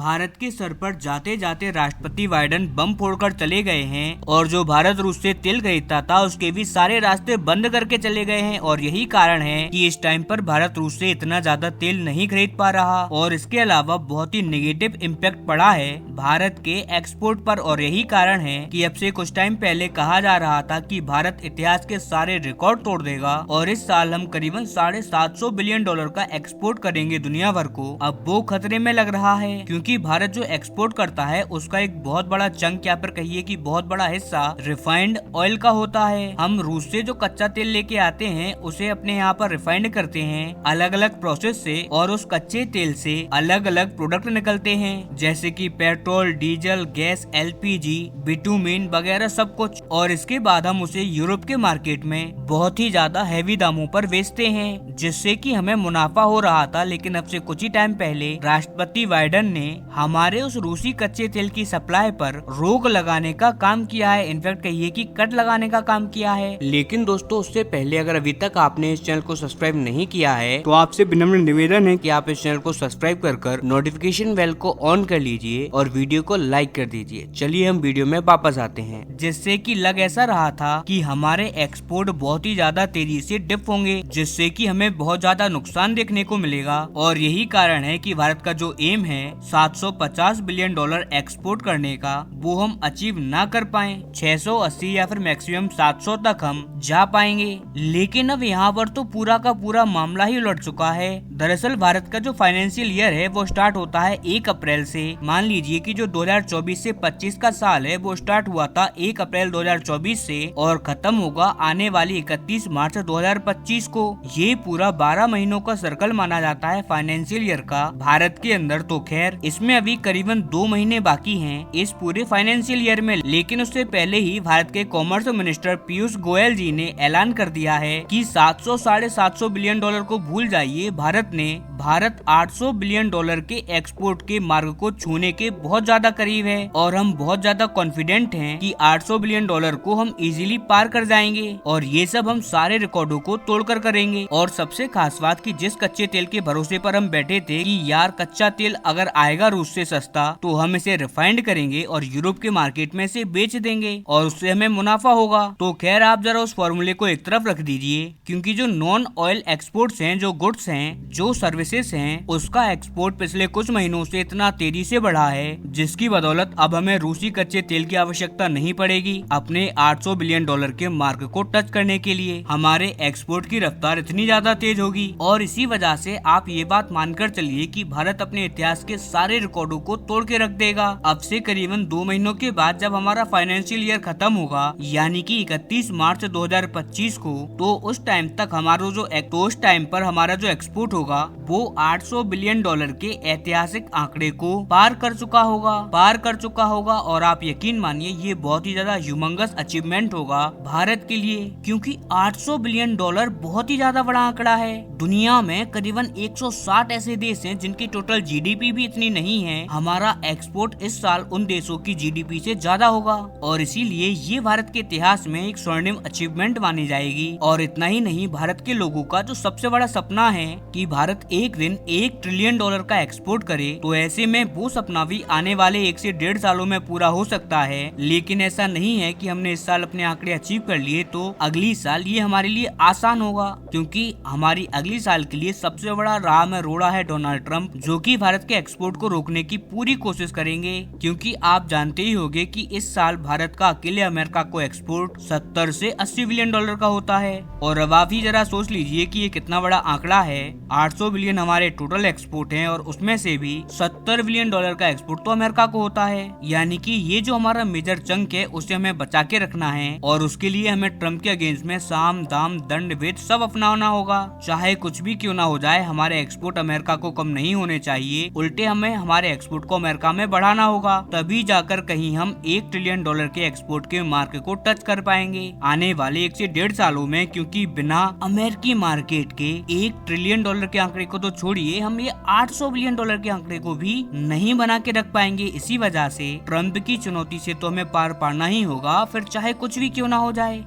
भारत के सर पर जाते जाते राष्ट्रपति बाइडेन बम फोड़कर चले गए हैं और जो भारत रूस से तेल खरीदता था उसके भी सारे रास्ते बंद करके चले गए हैं। और यही कारण है कि इस टाइम पर भारत रूस से इतना ज्यादा तेल नहीं खरीद पा रहा और इसके अलावा बहुत ही नेगेटिव इम्पैक्ट पड़ा है भारत के एक्सपोर्ट पर। और यही कारण है कि अब से कुछ टाइम पहले कहा जा रहा था कि भारत इतिहास के सारे रिकॉर्ड तोड़ देगा और इस साल हम करीबन $750 बिलियन का एक्सपोर्ट करेंगे दुनिया भर को। अब वो खतरे में लग रहा है क्योंकि भारत जो एक्सपोर्ट करता है उसका एक बहुत बड़ा चंक या फिर कहिए कि बहुत बड़ा हिस्सा रिफाइंड ऑयल का होता है। हम रूस से जो कच्चा तेल लेके आते हैं उसे अपने यहाँ पर रिफाइंड करते हैं अलग अलग प्रोसेस से और उस कच्चे तेल से अलग अलग प्रोडक्ट निकलते हैं जैसे कि petrol, diesel, gas, LPG, bitumen वगैरह सब कुछ। और इसके बाद हम उसे यूरोप के मार्केट में बहुत ही ज्यादा हैवी दामों पर बेचते हैं जिससे कि हमें मुनाफा हो रहा था। लेकिन अब से कुछ ही टाइम पहले राष्ट्रपति बाइडेन ने हमारे उस रूसी कच्चे तेल की सप्लाई पर रोक लगाने का काम किया है, इनफैक्ट कहिए कि कट लगाने का काम किया है। लेकिन दोस्तों उससे पहले अगर अभी तक आपने इस चैनल को सब्सक्राइब नहीं किया है तो आपसे विनम्र निवेदन है कि आप इस चैनल को सब्सक्राइब कर नोटिफिकेशन बेल को ऑन कर लीजिए और वीडियो को लाइक कर दीजिए। चलिए हम वीडियो में वापस आते हैं। जिससे कि लग ऐसा रहा था कि हमारे एक्सपोर्ट बहुत ही ज्यादा तेजी से डिप होंगे जिससे कि हमें बहुत ज्यादा नुकसान देखने को मिलेगा। और यही कारण है कि भारत का जो एम है $750 बिलियन एक्सपोर्ट करने का वो हम अचीव ना कर पाए। 680 या फिर मैक्सिमम 700 तक हम जा पाएंगे। लेकिन अब यहाँ पर तो पूरा का पूरा मामला ही उलट चुका है। दरअसल भारत का जो फाइनेंशियल ईयर है वो स्टार्ट होता है 1 अप्रैल से। मान लीजिए कि जो 2024 से 25 का साल है वो स्टार्ट हुआ था 1 अप्रैल 2024 से और खत्म होगा आने वाली 31 मार्च 2025 को। ये पूरा 12 महीनों का सर्कल माना जाता है फाइनेंशियल ईयर का भारत के अंदर। तो खैर इसमें अभी करीबन 2 महीने बाकी हैं इस पूरे फाइनेंशियल ईयर में। लेकिन उससे पहले ही भारत के कॉमर्स मिनिस्टर पीयूष गोयल जी ने ऐलान कर दिया है कि 700-750 बिलियन डॉलर को भूल जाइए। भारत 800 बिलियन डॉलर के एक्सपोर्ट के मार्ग को छूने के बहुत ज्यादा करीब है और हम बहुत ज्यादा कॉन्फिडेंट हैं कि 800 बिलियन डॉलर को हम इजीली पार कर जाएंगे और ये सब हम सारे रिकॉर्डों को तोड़कर करेंगे। और सबसे खास बात कि जिस कच्चे तेल के भरोसे पर हम बैठे थे कि यार कच्चा तेल अगर आएगा रूस से सस्ता तो हम इसे रिफाइंड करेंगे और यूरोप के मार्केट में इसे बेच देंगे और उससे हमें मुनाफा होगा। तो खैर आप जरा उस फॉर्मूले को एक तरफ रख दीजिए क्योंकि जो नॉन ऑयल एक्सपोर्ट्स हैं, जो गुड्स हैं, जो सर्विसेज हैं, उसका एक्सपोर्ट पिछले कुछ महीनों से इतना तेजी से बढ़ा है जिसकी बदौलत अब हमें रूसी कच्चे तेल की आवश्यकता नहीं पड़ेगी अपने 800 बिलियन डॉलर के मार्क को टच करने के लिए। हमारे एक्सपोर्ट की रफ्तार इतनी ज्यादा तेज होगी और इसी वजह से आप ये बात मानकर चलिए कि भारत अपने इतिहास के सारे रिकॉर्डों को तोड़ के रख देगा। अब से करीबन 2 महीनों के बाद जब हमारा फाइनेंशियल ईयर खत्म होगा यानी कि 31 मार्च 2025 को, तो उस टाइम पर हमारा जो एक्सपोर्ट होगा वो 800 बिलियन डॉलर के ऐतिहासिक आंकड़े को पार कर चुका होगा। और आप यकीन मानिए ये बहुत ही ज्यादा ह्यूमंगस अचीवमेंट होगा भारत के लिए क्योंकि 800 बिलियन डॉलर बहुत ही ज्यादा बड़ा आंकड़ा है। दुनिया में करीबन 160 ऐसे देश हैं जिनकी टोटल जीडीपी भी इतनी नहीं है। हमारा एक्सपोर्ट इस साल उन देशों की जीडीपी से ज्यादा होगा और इसीलिए ये भारत के इतिहास में एक स्वर्णिम अचीवमेंट मानी जाएगी। और इतना ही नहीं, भारत के लोगों का जो सबसे बड़ा सपना है कि भारत एक दिन $1 ट्रिलियन का एक्सपोर्ट करे, तो ऐसे में वो सपना भी आने वाले 1 से 1.5 सालों में पूरा हो सकता है। लेकिन ऐसा नहीं है कि हमने इस साल अपने आंकड़े अचीव कर लिए तो अगली साल ये हमारे लिए आसान होगा क्योंकि हमारी अगली साल के लिए सबसे बड़ा राह में रोड़ा है डोनाल्ड ट्रंप, जो कि भारत के एक्सपोर्ट को रोकने की पूरी कोशिश करेंगे। क्योंकि आप जानते ही होंगे कि इस साल भारत का अकेले अमेरिका को एक्सपोर्ट 70 से 80 बिलियन डॉलर का होता है। और अब आप ही जरा सोच लीजिए कि ये कितना बड़ा आंकड़ा है। 800 बिलियन हमारे टोटल एक्सपोर्ट है और उसमें से भी 70 बिलियन डॉलर का एक्सपोर्ट तो अमेरिका को होता है। यानी कि ये जो हमारा मेजर चंक है उसे हमें बचा के रखना है और उसके लिए हमें ट्रम्प के अगेंस्ट में साम दाम दंड भेद सब अपनाना होगा। चाहे कुछ भी क्यों ना हो जाए, हमारे एक्सपोर्ट अमेरिका को कम नहीं होने चाहिए, उल्टे हमें हमारे एक्सपोर्ट को अमेरिका में बढ़ाना होगा। तभी जाकर कहीं हम $1 ट्रिलियन के एक्सपोर्ट के मार्क को टच कर पाएंगे आने वाले 1 से 1.5 सालों में। क्योंकि बिना अमेरिकी मार्केट के $1 ट्रिलियन के आंकड़े को तो छोड़िए, हम ये $800 बिलियन के आंकड़े को भी नहीं बना के रख पाएंगे। इसी वजह से ट्रम्प की चुनौती से तो हमें पार पाना ही होगा, फिर चाहे कुछ भी क्यों ना हो जाए।